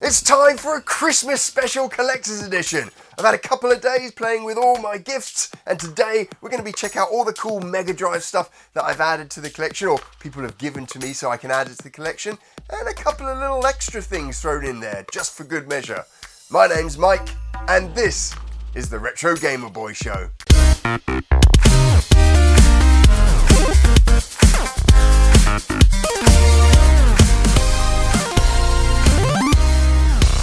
It's time for a Christmas special collector's edition. I've had a couple of days playing with all my gifts, and today we're going to be checking out all the cool Mega Drive stuff that I've added to the collection, or people have given to me so I can add it to the collection, and a couple of little extra things thrown in there, just for good measure. My name's Mike, and this is the Retro Gamer Boy Show.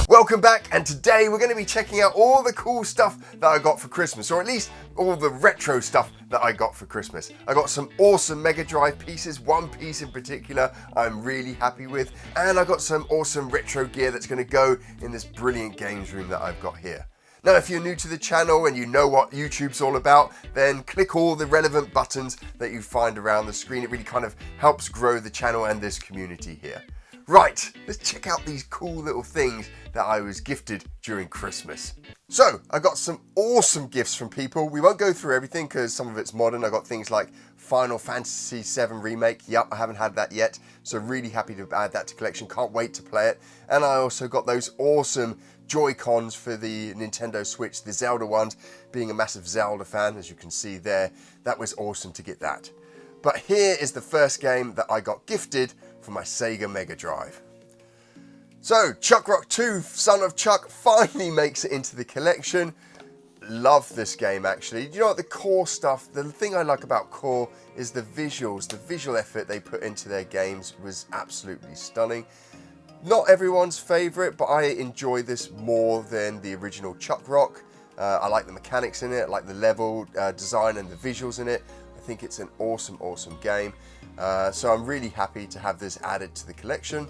Welcome back, and today we're going to be checking out all the cool stuff that I got for Christmas, or at least all the retro stuff that I got for Christmas. I got some awesome Mega Drive pieces, one piece in particular I'm really happy with, and I got some awesome retro gear that's going to go in this brilliant games room that I've got here. Now, if you're new to the channel and you know what YouTube's all about, then click all the relevant buttons that you find around the screen. It really kind of helps grow the channel and this community here. Right, let's check out these cool little things that I was gifted during Christmas. So, I got some awesome gifts from people. We won't go through everything because some of it's modern. I got things like Final Fantasy VII Remake. Yep, I haven't had that yet. So really happy to add that to collection. Can't wait to play it. And I also got those awesome Joy-Cons for the Nintendo Switch, the Zelda ones. Being a massive Zelda fan, as you can see there, that was awesome to get that. But here is the first game that I got gifted for my Sega Mega Drive. So, Chuck Rock 2, Son of Chuck, finally makes it into the collection. Love this game, actually. You know what, the core stuff, the thing I like about core is the visuals. The visual effort they put into their games was absolutely stunning. Not everyone's favourite, but I enjoy this more than the original Chuck Rock. I like the mechanics in it, I like the level design and the visuals in it. I think it's an awesome, awesome game. So I'm really happy to have this added to the collection.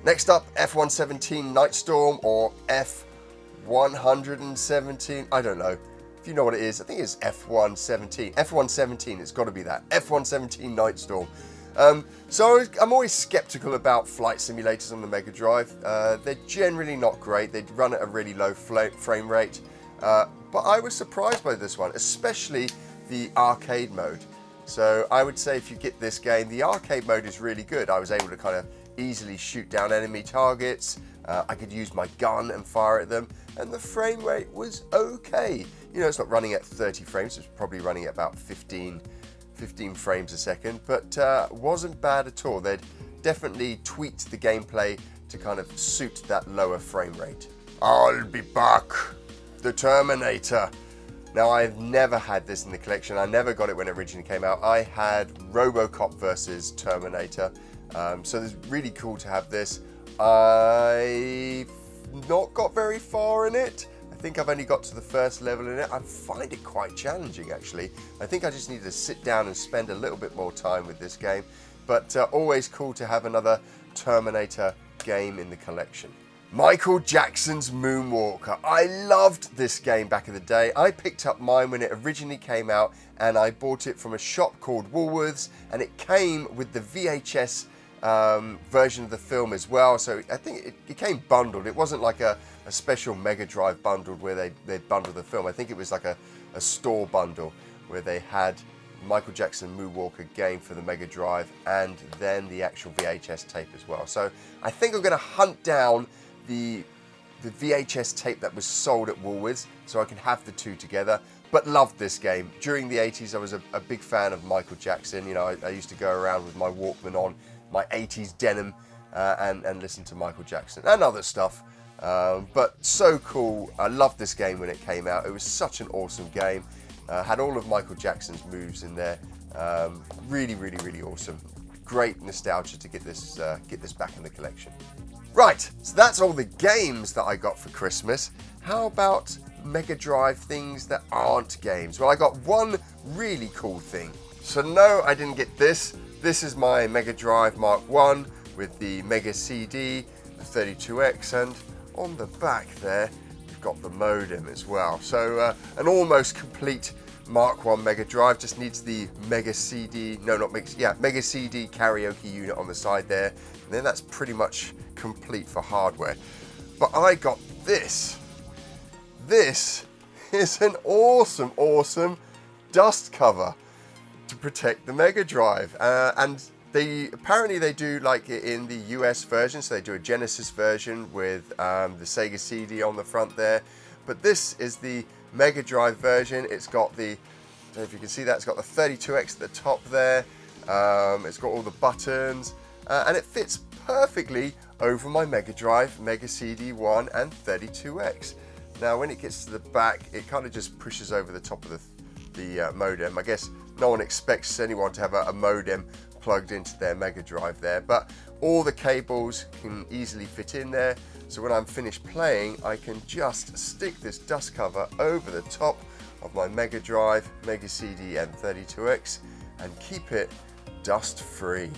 Next up, F-117 Nightstorm, or F-117, I don't know. If you know what it is, I think it's F-117. F-117, it's got to be that. F-117 Nightstorm. So I'm always skeptical about flight simulators on the Mega Drive. They're generally not great. They run at a really low frame rate. But I was surprised by this one, especially the arcade mode. So I would say if you get this game, the arcade mode is really good. I was able to kind of easily shoot down enemy targets. I could use my gun and fire at them, and the frame rate was okay. You know, it's not running at 30 frames, it's probably running at about 15 frames a second, but wasn't bad at all. They'd definitely tweaked the gameplay to kind of suit that lower frame rate. I'll be back, the Terminator. Now, I've never had this in the collection. I never got it when it originally came out. I had RoboCop versus Terminator. So it's really cool to have this. I've not got very far in it. I think I've only got to the first level in it. I find it quite challenging, actually. I think I just need to sit down and spend a little bit more time with this game. But always cool to have another Terminator game in the collection. Michael Jackson's Moonwalker. I loved this game back in the day. I picked up mine when it originally came out, and I bought it from a shop called Woolworths, and it came with the VHS version of the film as well. So I think it came bundled. It wasn't like a special Mega Drive bundled where they bundled the film. I think it was like a store bundle where they had Michael Jackson Moonwalker game for the Mega Drive and then the actual VHS tape as well. So I think I'm going to hunt down the VHS tape that was sold at Woolworths so I can have the two together. But loved this game. During the 80s, I was a big fan of Michael Jackson. You know, I used to go around with my Walkman on, my 80s denim, and listen to Michael Jackson and other stuff. But so cool. I loved this game when it came out. It was such an awesome game. Had all of Michael Jackson's moves in there. Really, really, really awesome. Great nostalgia to get this back in the collection. Right, so that's all the games that I got for Christmas. How about Mega Drive things that aren't games? Well, I got one really cool thing. So no, I didn't get this. This is my Mega Drive Mark I with the Mega CD, the 32X, and on the back there, we've got the modem as well. So an almost complete Mark I Mega Drive, just needs the Mega CD, Mega CD karaoke unit on the side there, and then that's pretty much complete for hardware. But I got this. This is an awesome dust cover to protect the Mega Drive, and Apparently they do like it in the US version, so they do a Genesis version with the Sega CD on the front there. But this is the Mega Drive version. It's got the, I don't know if you can see that, it's got the 32X at the top there. It's got all the buttons, and it fits perfectly over my Mega Drive, Mega CD 1 and 32X. Now when it gets to the back, it kind of just pushes over the top of the modem. I guess no one expects anyone to have a modem plugged into their Mega Drive there, but all the cables can easily fit in there. So when I'm finished playing, I can just stick this dust cover over the top of my Mega Drive, Mega CD and 32X and keep it dust free.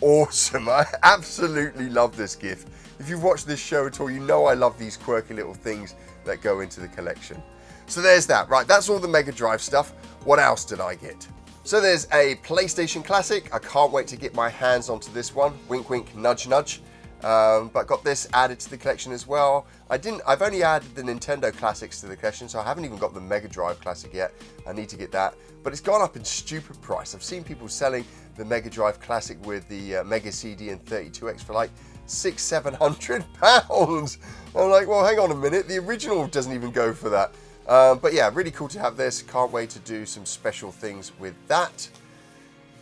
Awesome. I absolutely love this gift. If you've watched this show at all, you know I love these quirky little things that go into the collection. So there's that. Right, that's all the Mega Drive stuff. What else did I get? So there's a PlayStation Classic. I can't wait to get my hands onto this one. Wink, wink, nudge, nudge. But got this added to the collection as well. I've only added the Nintendo Classics to the collection, so I haven't even got the Mega Drive Classic yet. I need to get that. But it's gone up in stupid price. I've seen people selling the Mega Drive Classic with the Mega CD and 32X for like £600-700. I'm like, well, hang on a minute. The original doesn't even go for that. But yeah, really cool to have this. Can't wait to do some special things with that.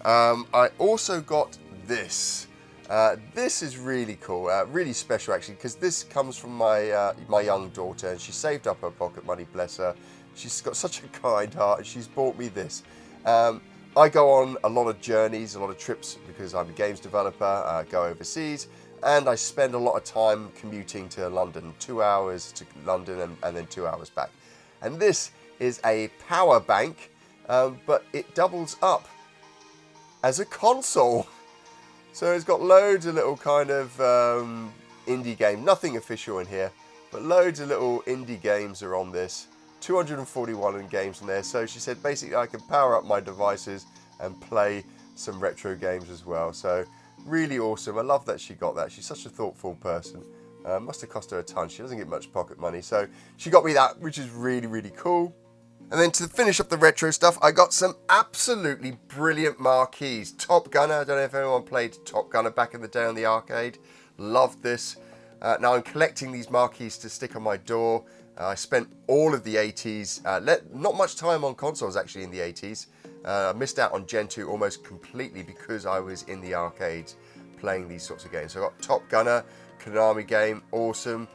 I also got this. This is really cool, really special actually, because this comes from my young daughter, and she saved up her pocket money, bless her. She's got such a kind heart, and she's bought me this. I go on a lot of journeys, a lot of trips, because I'm a games developer, go overseas, and I spend a lot of time commuting to London, 2 hours to London and then 2 hours back. And this is a power bank, but it doubles up as a console. So it's got loads of little kind of indie games, nothing official in here, but loads of little indie games are on this. 241 games in there, so she said basically I can power up my devices and play some retro games as well. So really awesome. I love that she got that. She's such a thoughtful person. Must have cost her a ton. She doesn't get much pocket money, so she got me that, which is really, really cool. And then to finish up the retro stuff, I got some absolutely brilliant marquees. Top Gunner, I don't know if anyone played Top Gunner back in the day on the arcade. Loved this. Now I'm collecting these marquees to stick on my door. I spent all of the 80s, not much time on consoles actually in the 80s. I missed out on Gen 2 almost completely because I was in the arcades playing these sorts of games. So I got Top Gunner, Konami game, awesome.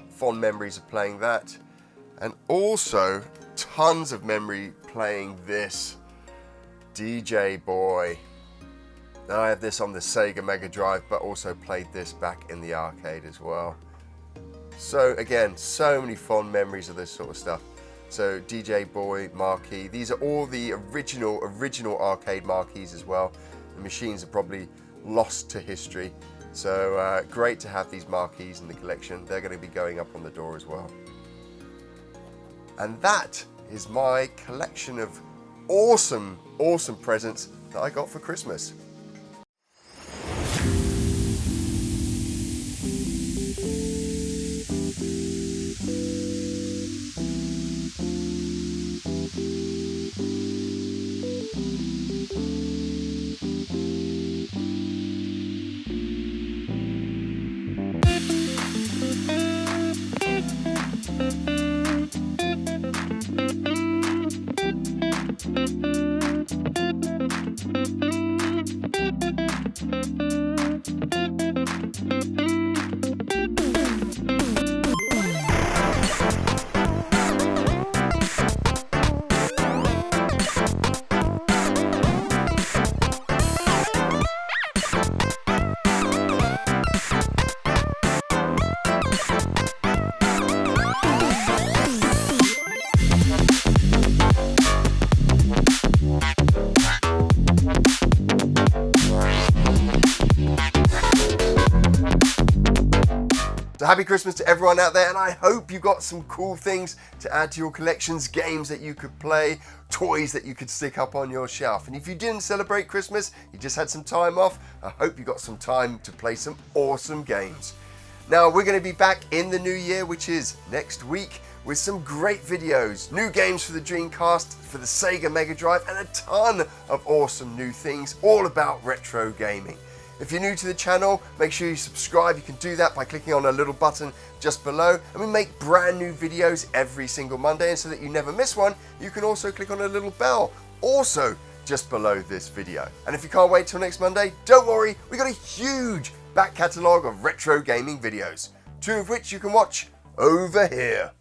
Fond memories of playing that. And also tons of memory playing this DJ Boy. Now I have this on the Sega Mega Drive, but also played this back in the arcade as well. So again, so many fond memories of this sort of stuff. So DJ Boy, marquee. These are all the original arcade marquees as well. The machines are probably lost to history. So great to have these marquees in the collection. They're going to be going up on the door as well. And that is my collection of awesome, awesome presents that I got for Christmas. So happy Christmas to everyone out there, and I hope you got some cool things to add to your collections, games that you could play, toys that you could stick up on your shelf. And if you didn't celebrate Christmas, you just had some time off, I hope you got some time to play some awesome games. Now we're going to be back in the new year, which is next week, with some great videos, new games for the Dreamcast, for the Sega Mega Drive, and a ton of awesome new things all about retro gaming. If you're new to the channel, make sure you subscribe. You can do that by clicking on a little button just below. And we make brand new videos every single Monday, and so that you never miss one, you can also click on a little bell, also just below this video. And if you can't wait till next Monday, don't worry, we got a huge back catalogue of retro gaming videos, 2 of which you can watch over here.